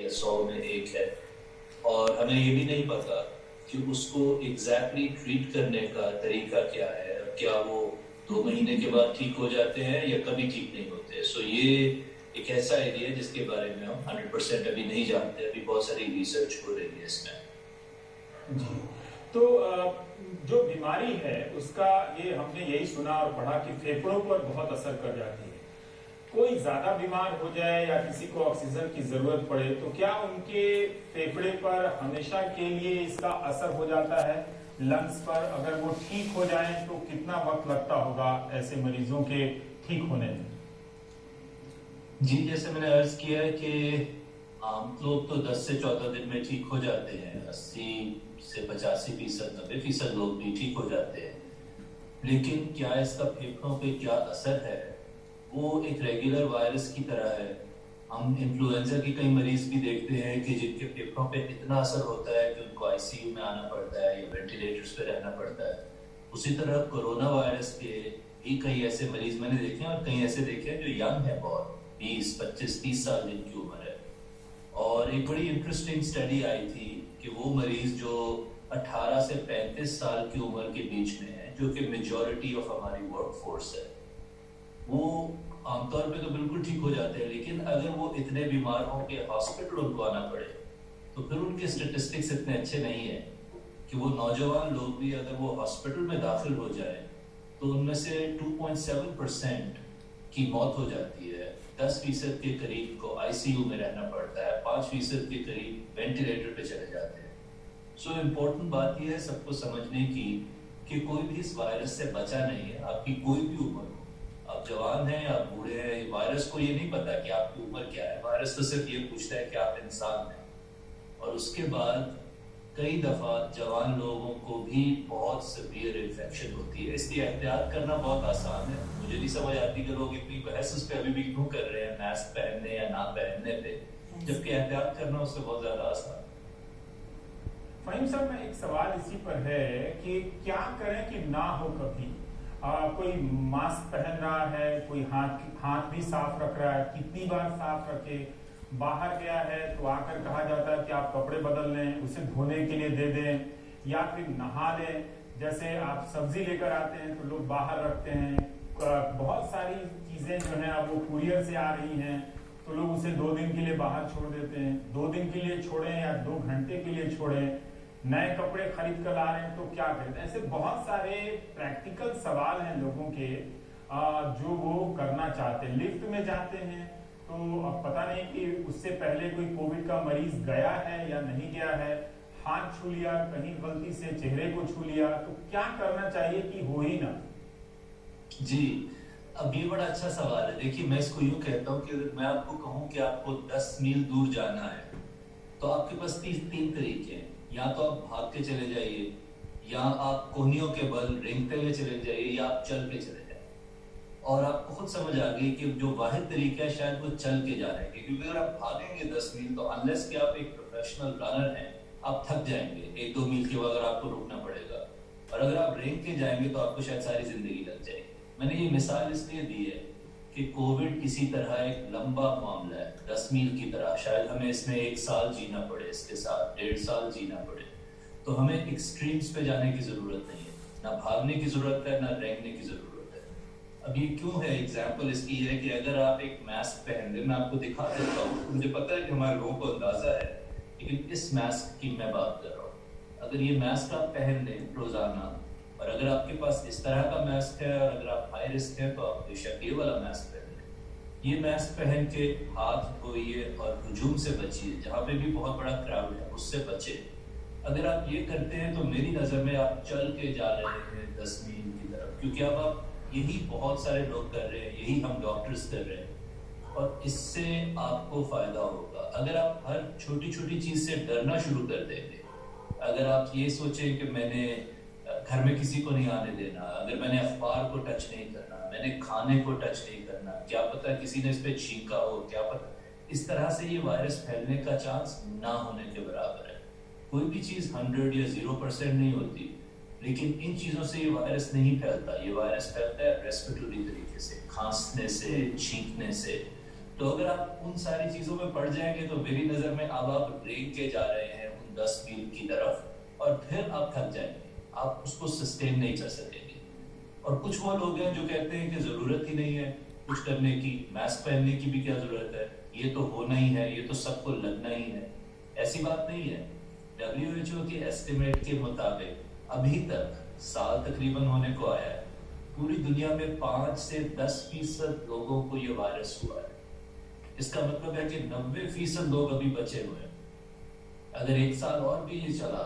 या 100 में 1 है, और हमें ये भी नहीं पता कि उसको एग्जैक्टली ट्रीट करने का तरीका क्या है, क्या वो 2 महीने के बाद ठीक हो जाते हैं या कभी ठीक नहीं होते। सो ये एक ऐसा एरिया है जिसके बारे में हम 100% अभी नहीं जानते, अभी बहुत सारी रिसर्च हो रही है इसमें। जी, तो जो बीमारी है उसका ये हमने यही सुना और पढ़ा कि फेफड़ों पर बहुत असर कर जाती है। कोई ज्यादा बीमार हो जाए या किसी को ऑक्सीजन की जरूरत पड़े तो क्या उनके फेफड़े पर हमेशा के लिए इसका असर हो जाता है, लंग्स पर? अगर वो ठीक हो जाए तो कितना वक्त लगता होगा ऐसे मरीजों के ठीक होने में? जी, जैसे मैंने अर्ज किया है कि आम लोग तो 10 से 14 दिन में ठीक हो जाते हैं, 80 से 85%, 90% लोग भी ठीक हो जाते हैं। लेकिन क्या इसका फेफड़ों पे क्या असर है, वो एक रेगुलर वायरस की तरह है। हम इन्फ्लुएंजा के कई मरीज भी देखते हैं कि जिनके फेफड़ों पे इतना असर होता है कि उनको आईसीयू में आना पड़ता है या वेंटिलेटर्स पे रहना पड़ता है। उसी तरह कोरोना वायरस के भी कई ऐसे मरीज मैंने देखे हैं, और कई ऐसे देखे हैं जो यंग है, बहुत 20, 25, 30 साल जिनकी उम्र है। और एक बड़ी इंटरेस्टिंग स्टडी आई थी कि वो मरीज जो 18 से 35 साल की उम्र के बीच में है, जो कि मेजॉरिटी ऑफ हमारी वर्क फोर्स है, वो आमतौर पे तो बिल्कुल ठीक हो जाते हैं। लेकिन अगर वो इतने बीमार हों कि हॉस्पिटल उनको आना पड़े, तो फिर उनके स्टेटिस्टिक्स इतने अच्छे नहीं है कि वो नौजवान लोग भी अगर वो हॉस्पिटल में दाखिल हो जाए तो उनमें से 2.7% की मौत हो जाती है, 10% के करीब को आईसीयू में रहना पड़ता है, 5% के करीब वेंटिलेटर पे चले जाते हैं। सो इम्पोर्टेंट बात यह है सबको समझने की कि कोई भी इस वायरस से बचा नहीं है, आपकी कोई भी उम्र हो, आप जवान हैं, आप बूढ़े हैं, वायरस को ये नहीं पता कि आपकी उम्र क्या है। वायरस तो सिर्फ ये पूछता है कि आप इंसान हैं। और उसके बाद कई दफा जवान लोगों को भी बहुत सीवियर इन्फेक्शन होती है, इसलिए एहतियात करना बहुत आसान है। मुझे नहीं समझ आती कि लोग इतनी बहस उस पर अभी भी क्यों कर रहे हैं, मास्क पहनने या ना पहनने पे, जबकि एहतियात करना उससे बहुत ज्यादा आसान है। फहीम साहब, मैं एक सवाल इसी पर है कि क्या करें कि ना हो कभी कोई मास्क पहन रहा है, कोई हाथ भी साफ रख रहा है, कितनी बार साफ रखे? बाहर गया है तो आकर कहा जाता है कि आप कपड़े बदल लें, उसे धोने के लिए दे दें या फिर नहा लें। जैसे आप सब्जी लेकर आते हैं तो लोग बाहर रखते हैं, बहुत सारी चीजें जो हैं अब वो कुरियर से आ रही हैं तो लोग उसे 2 दिन के लिए बाहर छोड़ देते हैं। 2 दिन के लिए छोड़ें या 2 घंटे के लिए छोड़ें, नए कपड़े खरीद कर ला रहे हैं तो क्या करें? ऐसे बहुत सारे प्रैक्टिकल सवाल हैं लोगों के जो वो करना चाहते हैं। लिफ्ट में जाते हैं तो अब पता नहीं कि उससे पहले कोई कोविड का मरीज गया है या नहीं गया है, हाथ छू लिया, कहीं गलती से चेहरे को छू लिया, तो क्या करना चाहिए कि हो ही ना? जी, अब ये बड़ा अच्छा सवाल है। देखिए, मैं इसको यूं कहता हूँ कि अगर मैं आपको कहूँ कि आपको 10 मील दूर जाना है तो आपके पास 3 तरीके हैं। या तो आप भाग के चले जाइए, या आप कोहनियों के बल रेंगते हुए चले जाइए, या आप चल के चले जाइए। और आपको खुद समझ आ गई कि जो वाहिद तरीका है शायद वो चल के जाना है, क्योंकि अगर आप भागेंगे 10 मील तो अनलेस कि आप एक प्रोफेशनल रनर हैं, आप थक जाएंगे। 1-2 मील के बाद आपको रुकना पड़ेगा। और अगर आप रेंग के जाएंगे तो आपको शायद सारी जिंदगी लग जाएगी। मैंने ये मिसाल इसलिए दी है कि कोविड इसी तरह एक लंबा मामला है, 10 मील की तरह। शायद हमें इसमें 1 साल जीना पड़े, इसके साथ 1.5 साल जीना पड़े। तो हमें एक्सट्रीम्स पे जाने की जरूरत नहीं है, ना भागने की जरूरत है, ना रेंगने की जरूरत है। अब ये क्यों है? एग्जाम्पल इसकी है कि अगर आप एक मास्क पहन ले, मैं आपको दिखा देता हूँ, मुझे पता है कि हमारे लोगों को अंदाजा है, लेकिन इस मास्क की मैं बात कर रहा हूँ। अगर ये मास्क आप पहन लें रोजाना, और अगर आपके पास इस तरह का मास्क है और अगर आप हाई रिस्क हैं तो आप बेशक ये वाला मास्क पहन लें। ये मास्क पहन के हाथ धोइए और हुजूम से बचिए, जहाँ पे भी बहुत बड़ा क्राउड है उससे बचे। अगर आप ये करते हैं तो मेरी नज़र में आप चल के जा रहे हैं 10 मील की तरफ, क्योंकि अब आप यही बहुत सारे लोग कर रहे हैं, यही हम डॉक्टर्स कर रहे हैं, और इससे आपको फायदा होगा। अगर आप हर छोटी छोटी चीज से डरना शुरू कर देंगे, अगर आप ये सोचें कि मैंने घर में किसी को नहीं आने देना, अगर मैंने अखबार को टच नहीं करना, मैंने खाने को टच नहीं करना, क्या पता किसी ने इस पे छींका हो, क्या पता, इस तरह से ये वायरस फैलने का चांस ना होने के बराबर है। कोई भी चीज 100 या 0% नहीं होती, लेकिन इन चीजों से ये वायरस नहीं फैलता। ये वायरस फैलता है रेस्पिरेटरी तरीके से, खांसने से, छींकने से। तो अगर आप उन सारी चीजों में पड़ जाएंगे तो मेरी नजर में अब आप रेंग के जा रहे हैं उन 10 मील की तरफ, और फिर आप थक जाएंगे, आप उसको सस्टेन नहीं कर सकेंगे। और कुछ वो लोग हैं जो कहते हैं कि जरूरत ही नहीं है कुछ करने की, मास्क पहनने की भी क्या जरूरत है, ये तो होना ही है, ये तो सबको लगना ही है। ऐसी बात नहीं है। WHO के एस्टिमेट के मुताबिक अभी तक साल तकरीबन होने को आया है, पूरी दुनिया में 5 से 10% लोगों को ये वायरस हुआ है। इसका मतलब है कि 90% लोग अभी बचे हुए हैं। अगर एक साल और भी ये चला,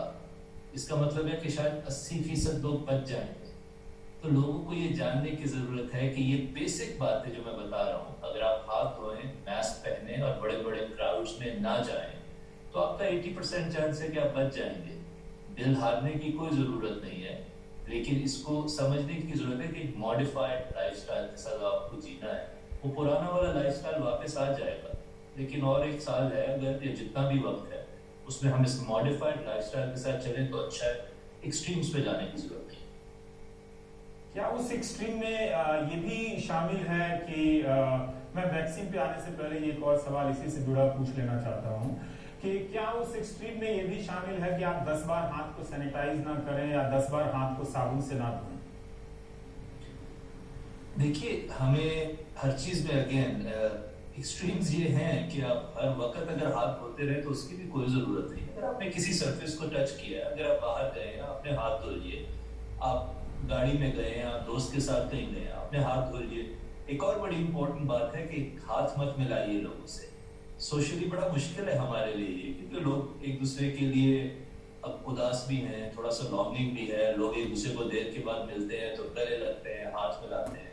इसका मतलब है कि शायद 80% लोग बच जाएंगे। तो लोगों को ये जानने की जरूरत है कि ये बेसिक बातें जो मैं बता रहा हूँ, अगर आप हाथ धोएं, मास्क पहने और बड़े बड़े क्राउड्स में ना जाएं, तो आपका 80% चांस है कि आप बच जाएंगे। दिल हारने की कोई जरूरत नहीं है, लेकिन इसको समझने की जरूरत है कि मॉडिफाइड लाइफस्टाइल के साथ आपको जीना है। वो पुराना वाला लाइफस्टाइल वापस आ जाएगा, लेकिन और एक साल है, अगर ये जितना भी वक्त है उसमें हम इस मॉडिफाइड लाइफस्टाइल के साथ चलें तो अच्छा है। एक्सट्रीम्स पे जाने की जरूरत नहीं। क्या उस एक्सट्रीम में ये भी शामिल है कि मैं वैक्सीन पे आने से पहले एक और सवाल इसी से जुड़ा पूछ लेना चाहता हूँ कि क्या उस एक्सट्रीम में ये भी शामिल है कि आप 10 बार हाथ को सैनिटाइज ना करें या 10 बार हाथ को साबुन से ना धोएं? देखिए, हमें हर चीज में अगेन एक्सट्रीम्स ये हैं कि आप हर वक्त अगर हाथ धोते रहे तो उसकी भी कोई जरूरत नहीं। अगर आपने किसी सरफेस को टच किया, अगर आप बाहर गए हैं अपने हाथ धो लिए, आप गाड़ी में गए हैं, आप दोस्त के साथ कहीं गए हैं, अपने हाथ धो लिए। एक और बड़ी इंपॉर्टेंट बात है कि हाथ मत मिलाइए लोगों से। सोशली बड़ा मुश्किल है हमारे लिए ये, क्योंकि लोग एक दूसरे के लिए अब उदास भी हैं, थोड़ा सा लॉन्गिंग भी है, लोग एक दूसरे को देर के बाद मिलते हैं तो गले लगते हैं, हाथ मिलाते हैं।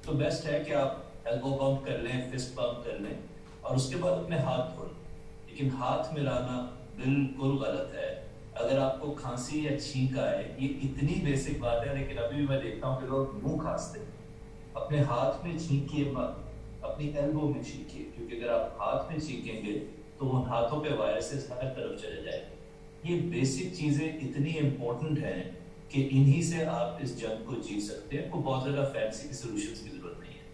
तो बेस्ट है कि आप एल्बो बम्प कर लें, फिस्ट बम्प कर लें और उसके बाद अपने हाथ धो लें। लेकिन हाथ मिलाना बिल्कुल गलत है। अगर आपको खांसी या छींक आए, ये इतनी बेसिक बात है, लेकिन अभी भी मैं देखता हूँ कि लोग मुंह खांसते हैं। अपने हाथ में छींकिए मत, अपनी एल्बो में छींकिए, क्योंकि अगर आप हाथ में छींकेंगे तो उन हाथों पे वायरसेस हर तरफ चले जाएंगे। ये बेसिक चीजें इतनी इंपॉर्टेंट हैं कि इन्हीं से आप इस जंग को जीत सकते हैं। कोई बहुत ज्यादा फैंसी सॉल्यूशंस की जरूरत नहीं है।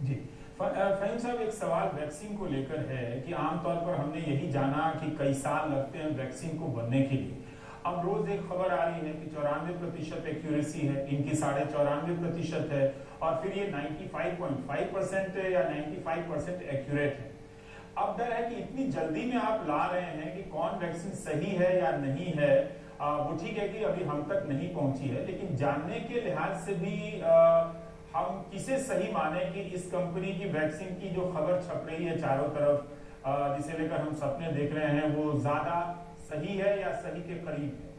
जी फहीम साहब, एक सवाल वैक्सीन को लेकर है कि आमतौर पर हमने यही जाना कि कई साल लगते हैं वैक्सीन को बनने के लिए। अब रोज एक खबर आ रही है कि 94% एक्यूरेसी है, इनकी 94.5% है, और फिर ये 95.5% या 95% एक्यूरेट है। अब डर है कि इतनी जल्दी में आप ला रहे हैं कि कौन वैक्सीन सही है या नहीं है। वो ठीक है कि अभी हम तक नहीं पहुंची है, लेकिन जानने के लिहाज से भी हम किसे सही माने कि इस कंपनी की वैक्सीन की जो खबर छप रही है चारों तरफ, जिसे लेकर हम सपने देख रहे हैं, वो ज्यादा सही है या सही के करीब है?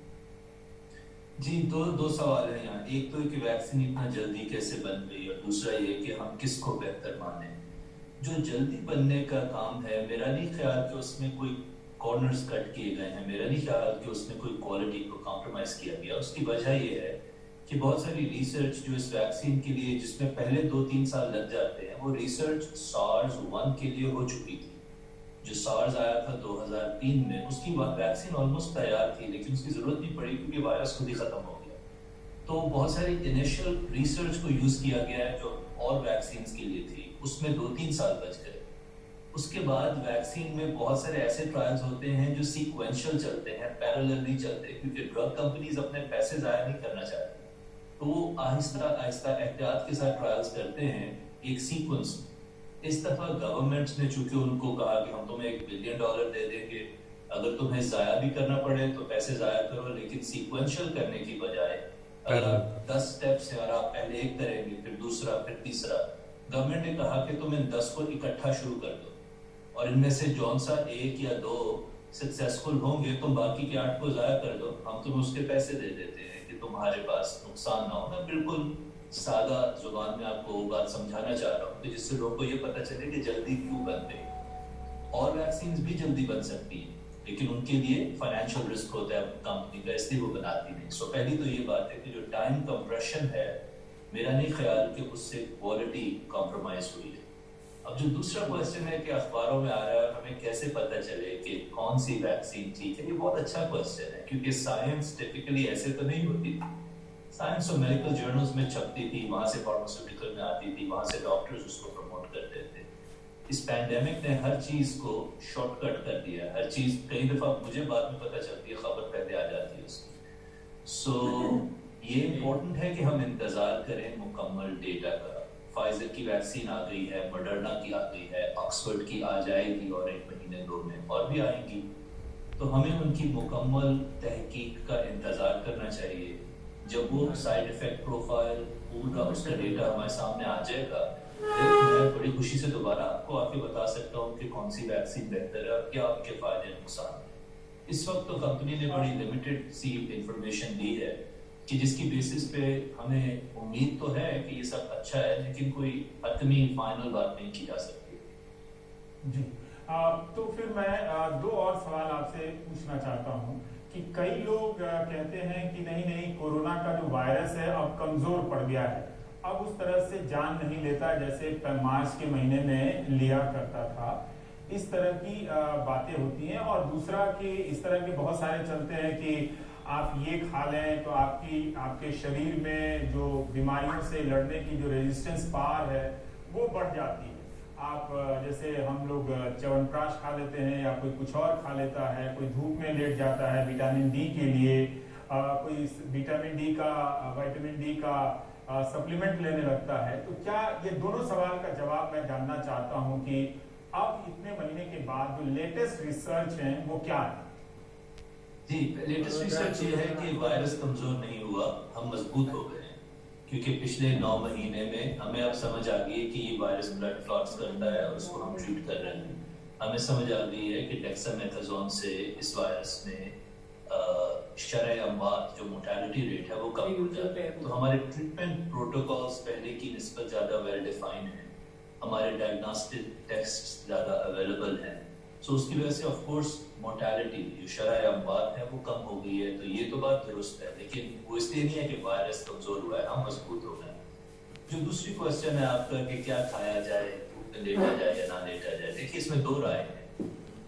जी, दो सवाल है यहाँ। एक तो कि वैक्सीन इतना जल्दी कैसे बन गई, और दूसरा ये कि हम किसको बेहतर माने। जो जल्दी बनने का काम है, मेरा नहीं ख्याल कि उसमें कोई कॉर्नर्स कट किए गए हैं, मेरा नहीं ख्याल कि उसमें कोई क्वालिटी को कॉम्प्रोमाइज किया गया। उसकी वजह ये है कि बहुत सारी रिसर्च जो इस वैक्सीन के लिए, जिसमें पहले 2-3 साल लग जाते हैं, वो रिसर्च SARS-1 के लिए हो चुकी थी। जो SARS आया था 2003 में, उसकी वैक्सीन ऑलमोस्ट तैयार थी, लेकिन उसकी जरूरत नहीं पड़ी क्योंकि वायरस खुद ही खत्म हो गया। तो बहुत सारी इनिशियल रिसर्च को यूज किया गया है जो और वैक्सीन के लिए थी, उसमें 2-3 साल बच गए। उसके बाद वैक्सीन में बहुत सारे ऐसे ट्रायल्स होते हैं जो सीक्वेंशियल चलते हैं, पैरेलल नहीं चलते, क्योंकि ड्रग कंपनीज अपने पैसे जाया नहीं करना चाहती। तो वो आहिस्ता आहिस्ता एहतियात के साथ ट्रायल्स करते हैं एक सीक्वेंस में। इस दफा गवर्नमेंट्स ने चूंकि उनको कहा कि हम तुम्हें $1 बिलियन दे देंगे, अगर तुम्हें जाया भी करना पड़े तो पैसे जाया करो, लेकिन सीक्वेंशियल करने की बजाय अगर 10 स्टेप्स है और आप पहले एक करेंगे, फिर दूसरा, फिर तीसरा, गवर्नमेंट ने कहा कि तुम इन 10 को इकट्ठा शुरू कर दो, और इनमें से जौन सा 1 या 2 सक्सेसफुल होंगे, तुम बाकी के 8 को जाया कर दो, हम तुम्हें उसके पैसे दे देते हैं कि तुम्हारे पास नुकसान ना हो। मैं बिल्कुल सादा जुबान में आपको वो बात समझाना चाह रहा हूँ, जिससे लोगों को ये पता चले कि जल्दी क्यों बन गई। और वैक्सीन भी जल्दी बन सकती है, लेकिन उनके लिए फाइनेंशियल रिस्क होता है कंपनी का, इसलिए वो बनाती नहीं। सो पहली तो ये बात है कि जो टाइम कंप्रेशन है, मेरा नहीं ख्याल कि उससे क्वालिटी कॉम्प्रोमाइज हुई है। अब जो दूसरा क्वेश्चन है कि अखबारों में आ रहा है, हमें कैसे पता चले कि कौन सी वैक्सीन ठीक है, ये बहुत अच्छा क्वेश्चन है, क्योंकि साइंस टिपिकली ऐसे तो नहीं होती थी। साइंस और मेडिकल जर्नल्स में छपती थी, वहां से फार्मास्यूटिकल में आती थी, वहां से डॉक्टर्स उसको प्रमोट करते थे। इस पैंडेमिक ने हर चीज को शॉर्टकट कर दिया है। हर चीज कई दफा मुझे बाद में पता चलती है, खबर पहले आ जाती है उसकी। सो ये इम्पोर्टेंट है कि हम इंतजार करें मुकम्मल डेटा का। फाइजर की वैक्सीन आ गई है, मॉडर्ना की आ गई है, ऑक्सफोर्ड की आ जाएगी और 1 महीने 2 में और भी आएंगी। तो हमें उनकी मुकम्मल तहकीक का इंतजार करना चाहिए। जब वो साइड इफेक्ट प्रोफाइल पूरा उसका डेटा हमारे सामने आ जाएगा, फिर मैं बड़ी खुशी से दोबारा आपको आके बता सकता हूँ कि कौन सी वैक्सीन बेहतर है और क्या उनके फायदे नुकसान है। इस वक्त तो कंपनी ने बड़ी लिमिटेड सी इंफॉर्मेशन दी है कि जिसकी बेसिस पे हमें उम्मीद तो है कि ये सब अच्छा है, लेकिन कोई हतमी फाइनल बात नहीं की जा सकती। जी। तो फिर मैं दो और सवाल आपसे पूछना चाहता हूं कि कई लोग कहते हैं कि नहीं नहीं, कोरोना का जो वायरस है अब कमजोर पड़ गया है, अब उस तरह से जान नहीं लेता जैसे मार्च के महीने में लिया करता था। इस तरह की बातें होती हैं। और दूसरा कि इस तरह के बहुत सारे चलते हैं कि आप ये खा लें तो आपके शरीर में जो बीमारियों से लड़ने की जो रेजिस्टेंस पावर है वो बढ़ जाती है। आप जैसे हम लोग च्यवनप्राश खा लेते हैं या कोई कुछ और खा लेता है, कोई धूप में लेट जाता है विटामिन डी के लिए, कोई विटामिन डी का सप्लीमेंट लेने लगता है। तो क्या ये दोनों सवाल का जवाब मैं जानना चाहता हूं कि अब इतने महीने के बाद जो लेटेस्ट रिसर्च है वो क्या है? जी, लेटेस्ट रिसर्च ये है कि वायरस कमजोर नहीं हुआ, हम मजबूत हो गए हैं। क्योंकि पिछले 9 महीने में हमें अब समझ आ गई है कि ये वायरस ब्लड क्लॉट्स करता है और उसको हम ट्रीट कर रहे हैं। हमें समझ आ गई है कि डेक्सामेथासोन से इस वायरस में शरह अमवात जो मोर्टेलिटी रेट है वो कम हो जाता है। तो हमारे ट्रीटमेंट प्रोटोकॉल्स पहले की निस्बत ज़्यादा वेल डिफाइंड हैं, हमारे डायग्नोस्टिक टेस्ट ज़्यादा अवेलेबल हैं। सो उसकी वजह से ऑफ कोर्स मोर्टेलिटी जो शरह अमवात है वो कम हो गई है। तो ये तो बात दुरुस्त है, लेकिन वो इसलिए नहीं है कि वायरस कमजोर हुआ है, हम मजबूत हो गए। जो दूसरी क्वेश्चन है आपका कि क्या खाया जाए, लेटा जाए या ना लेटा जाए, देखिए इसमें 2 राय है।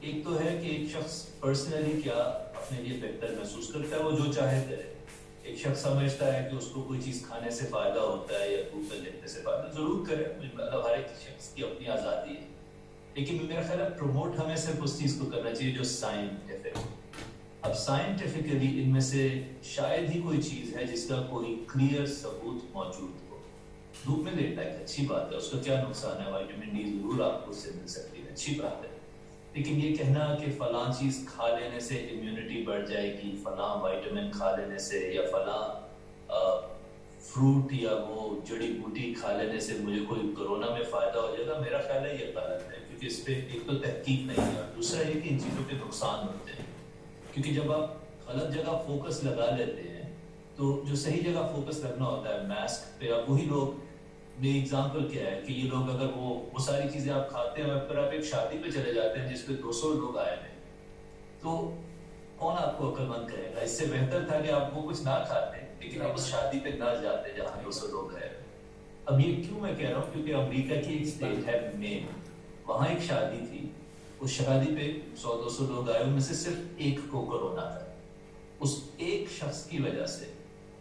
एक तो है कि एक शख्स पर्सनली क्या अपने लिए बेहतर महसूस करता है, वो जो चाहे करे। एक शख्स समझता है कि उसको कोई चीज खाने से फायदा होता है या धूप में लेटने से फायदा, जरूर करे, मतलब हर एक शख्स की अपनी आजादी है। लेकिन मेरा ख्याल है प्रमोट हमें सिर्फ उस चीज को करना चाहिए जो साइंटिफिक। अब साइंटिफिकली इनमें से शायद ही कोई चीज है जिसका कोई क्लियर सबूत मौजूद हो। धूप में लेटना एक अच्छी बात है, उसका क्या नुकसान है? विटामिन डी जरूर आपको उससे मिल सकती है, अच्छी बात है। लेकिन ये कहना कि फलां चीज खा लेने से इम्यूनिटी बढ़ जाएगी, फलां विटामिन खा लेने से या फलां फ्रूट या वो जड़ी बूटी खा लेने से मुझे कोई कोरोना में फायदा हो जाएगा, मेरा ख्याल है ये गलत है। क्योंकि इस पे एक तो तहकीक नहीं है, दूसरा ये कि इन चीज़ों के नुकसान होते हैं। क्योंकि जब आप गलत जगह फोकस लगा लेते हैं तो जो सही जगह फोकस लगना होता है मास्क पे, अब वही लोग, मेरी एग्जाम्पल क्या है कि ये लोग अगर वो सारी चीजें आप खाते हैं, फिर आप एक शादी पे चले जाते हैं जिसपे 200 लोग आए हैं, तो कौन आपको अक्लमंद करेगा? इससे बेहतर था कि आप वो कुछ ना खाते, लेकिन आप उस शादी पे ना जाते जहाँ 200 लोग हैं। अब ये क्यों मैं कह रहा हूँ, क्योंकि अमेरिका की एक स्टेट है मेन, वहां एक शादी थी, उस शादी पे 100-200 लोग आए, उनमें से सिर्फ एक को कोरोना था। उस एक शख्स की वजह से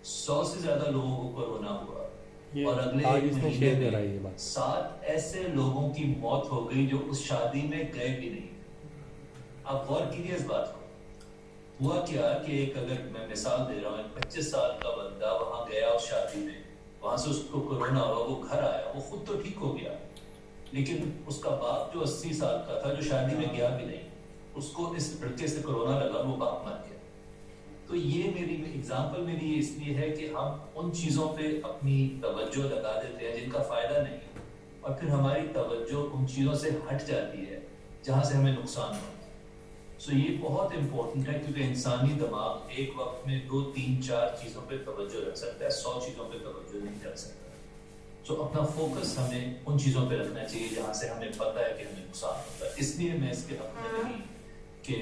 100 से ज्यादा लोगों को कोरोना हुआ और अगले एक महीने में 7 ऐसे लोगों की मौत हो गई जो उस शादी में गए भी नहीं। आप गौर कीजिए इस बात को। हुआ क्या कि एक, अगर मैं मिसाल दे रहा हूँ, 25 साल का बंदा वहां गया उस शादी में, वहां से उसको कोरोना हुआ, वो घर आया, वो खुद तो ठीक हो गया, लेकिन उसका बाप जो 80 साल का था, जो शादी में गया भी नहीं, उसको इस लड़के से कोरोना लगा, वो बाप मर गया। तो ये मेरी एग्जाम्पल मेरी इसलिए है कि हम उन चीज़ों पे अपनी तवज्जो लगा देते हैं जिनका फ़ायदा नहीं, और फिर हमारी तवज्जो उन चीज़ों से हट जाती है जहाँ से हमें नुकसान होता है। सो ये बहुत इंपॉर्टेंट है, क्योंकि इंसानी दिमाग एक वक्त में 2, 3, 4 चीज़ों पे तवज्जो रख सकता है, 100 चीज़ों पे तवज्जो नहीं रख सकता। सो अपना फोकस हमें उन चीज़ों पे रखना चाहिए जहाँ से हमें पता है कि हमें नुकसान होता है। इसलिए मैं इसके हक में नहीं कि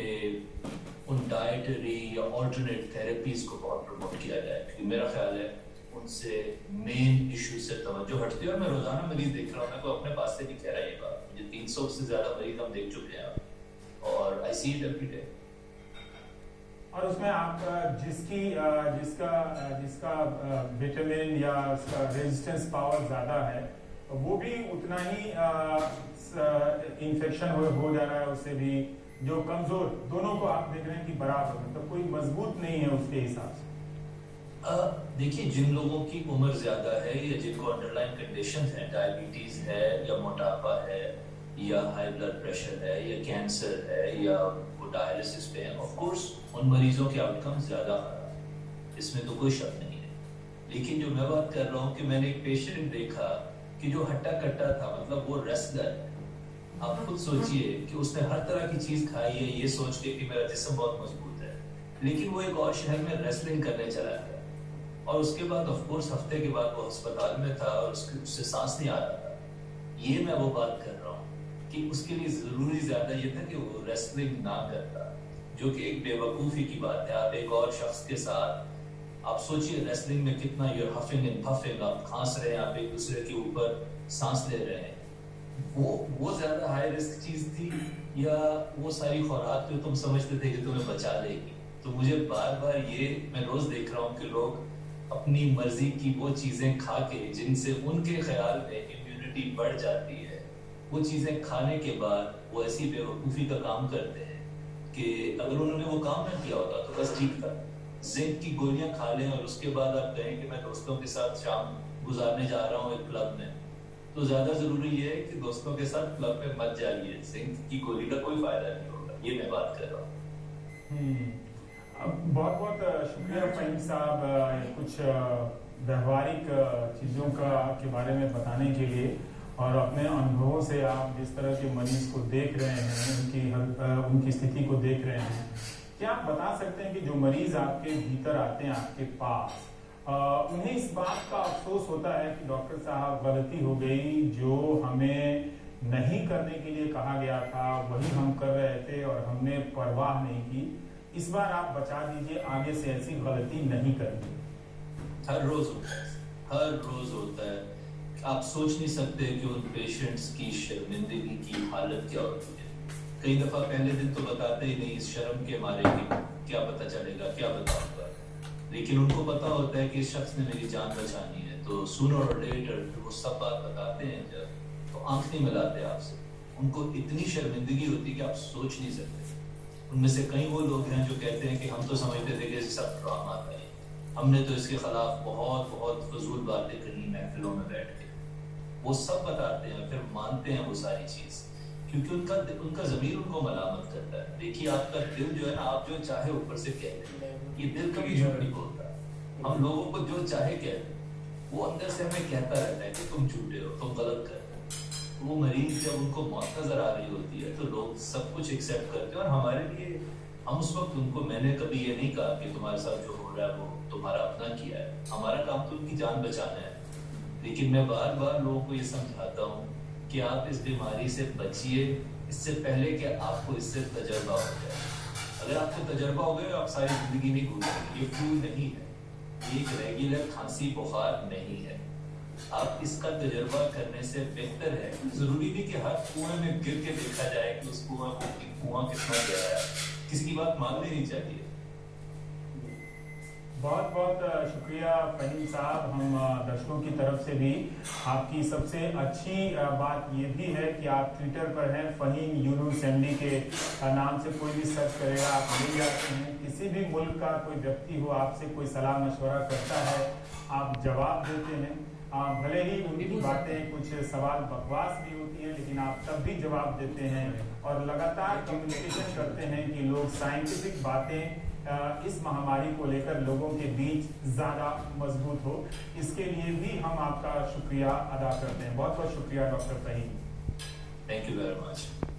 उन डाइटरी या ऑल्टरनेट थेरेपीज को बहुत प्रमोट किया जाए, क्योंकि मेरा ख्याल है उनसे मेन इशू से तवज्जो हटती है। और मैं रोजाना मरीज देख रहा हूँ, मैं तो अपने पास से भी कह रहा है ये बात, मुझे 300 से ज्यादा मरीज हम देख चुके हैं और आई सी इट एवरी डे। और उसमें आप जिसका विटामिन या उसका रेजिस्टेंस पावर ज्यादा है, वो भी उतना ही इन्फेक्शन हो जा रहा है उससे भी, जो कमजोर, दोनों को आप देख रहे हैं कि बराबर, मतलब कोई मजबूत नहीं है उसके हिसाब से। देखिए, जिन लोगों की उम्र ज्यादा है या जिनको अंडरलाइन कंडीशन है, डायबिटीज है या मोटापा है या हाई ब्लड प्रेशर है या कैंसर है या वो डायलिसिस पे है, ऑफ कोर्स उन मरीजों के आउटकम ज्यादा खराब है, इसमें तो कोई शक नहीं है। लेकिन जो मैं बात कर रहा हूँ कि मैंने एक पेशेंट देखा कि जो हट्टा कट्टा था, मतलब वो रेसलर है। आप खुद सोचिए कि उसने हर तरह की चीज खाई है ये सोच के कि मेरा जिस्म बहुत मजबूत है, लेकिन वो एक और शहर में रेसलिंग करने चला गया और उसके बाद ऑफ कोर्स हफ्ते के बाद वो अस्पताल में था और उससे सांस नहीं आ रहा था। ये मैं वो बात कर रहा हूँ कि उसके लिए जरूरी ज्यादा ये था कि वो रेसलिंग ना करता, जो कि एक बेवकूफी की बात है। आप एक और शख्स के साथ, आप सोचिए रेसलिंग में कितना यूर हफिंग एंड पफिंग, आप खांस रहे हैं, आप एक दूसरे के ऊपर सांस ले रहे हैं, वो ज्यादा हाई रिस्क चीज थी या वो सारी खुराक जो तुम समझते थे कि तुम्हें बचा लेगी। तो मुझे बार बार ये मैं रोज देख रहा हूँ कि लोग अपनी मर्जी की वो चीजें खा के जिनसे उनके ख्याल में इम्यूनिटी बढ़ जाती है, वो चीजें खाने के बाद वो ऐसी बेवकूफी का काम करते हैं कि अगर उन्होंने वो काम ना किया होता तो बस ठीक था। जिंक की गोलियां खा लें और उसके बाद आप कहें कि मैं दोस्तों के साथ शाम गुजारने जा रहा हूँ एक क्लब में, तो ज्यादा जरूरी ये है कि दोस्तों के साथ क्लब में मत जाइए, जिंक की गोली का कोई फायदा नहीं होगा। ये मैं बात कर रहा हूँ। बहुत बहुत शुक्रिया फहीम साहब, कुछ व्यवहारिक चीज़ों के बारे में बताने के लिए, और अपने अनुभवों से आप जिस तरह के मरीज को देख रहे हैं, उनकी स्थिति को देख रहे हैं, क्या आप बता सकते हैं कि जो मरीज आपके भीतर आते हैं आपके पास, उन्हें इस बात का अफसोस होता है कि डॉक्टर साहब गलती हो गई, जो हमें नहीं करने के लिए कहा गया था वही हम कर रहे थे और हमने परवाह नहीं की, इस बार आप बचा दीजिए, आगे से ऐसी गलती नहीं करेंगे? हर रोज होता है, हर रोज होता है। आप सोच नहीं सकते कि उन पेशेंट्स की शर्मिंदगी की हालत क्या होती है। कई दफा पहले दिन तो बताते ही नहीं, इस शर्म के मारे कि क्या पता चलेगा, क्या बताऊंगा, लेकिन उनको पता होता है कि इस शख्स ने मेरी जान बचानी है, तो सूनर और लेटर वो सब बात बताते हैं जब, तो आंख नहीं मिलाते आपसे। उनको इतनी शर्मिंदगी होती है कि आप सोच नहीं सकते। उनमें से कई वो लोग हैं जो कहते हैं कि हम तो समझते थे कि सब ड्रामा था, हमने तो इसके खिलाफ बहुत बहुत फजूल बातें करनी महफिलों में बैठ के। वो सब बताते हैं, फिर मानते हैं वो सारी चीज, क्योंकि उनका ज़मीर उनको मलामत करता है। देखिए, आपका दिल जो है ना, आप जो चाहे ऊपर से कह दें, ये दिल कभी झूठ नहीं बोलता। हम लोगों को जो चाहे कह दें, वो अंदर से हमें कहता रहता है कि तुम झूठे हो, तुम गलत कर रहे हो। वो मरीज जब उनको मौत नजर आ रही होती है तो लोग सब कुछ एक्सेप्ट करते हैं, और हमारे लिए, हम उस वक्त उनको, मैंने कभी ये नहीं कहा कि तुम्हारे साथ जो हो रहा है वो तुम्हारा अपना किया है, हमारा काम तो उनकी जान बचाना है। लेकिन मैं बार बार लोगों को ये समझाता हूँ कि आप इस बीमारी से बचिए, इससे पहले कि आपको इससे तजर्बा हो जाए। अगर आपको तजर्बा हो गया, आप सारी जिंदगी नहीं भूलेंगे। ये फ्लू नहीं है, ये एक रेगुलर खांसी बुखार नहीं है। आप इसका तजर्बा करने से बेहतर है, जरूरी नहीं कि हर कुएं में गिर के देखा जाए कि उस कुआं कितना गहरा है, किसी की बात माननी नहीं चाहिए। बहुत बहुत शुक्रिया फहीम साहब। हम दर्शकों की तरफ से भी, आपकी सबसे अच्छी बात ये भी है कि आप ट्विटर पर हैं, फहीम यूनुस एमडी के नाम से कोई भी सर्च करेगा आप मिल जाते हैं। किसी भी मुल्क का कोई व्यक्ति हो, आपसे कोई सलाह मशवरा करता है, आप जवाब देते हैं। भले ही उनकी बातें कुछ सवाल बकवास भी होती है, लेकिन आप तब भी जवाब देते हैं और लगातार कम्युनिकेशन करते हैं कि लोग साइंटिफिक बातें इस महामारी को लेकर लोगों के बीच ज़्यादा मजबूत हो। इसके लिए भी हम आपका शुक्रिया अदा करते हैं। बहुत बहुत शुक्रिया doctor Faheem. Thank you very much.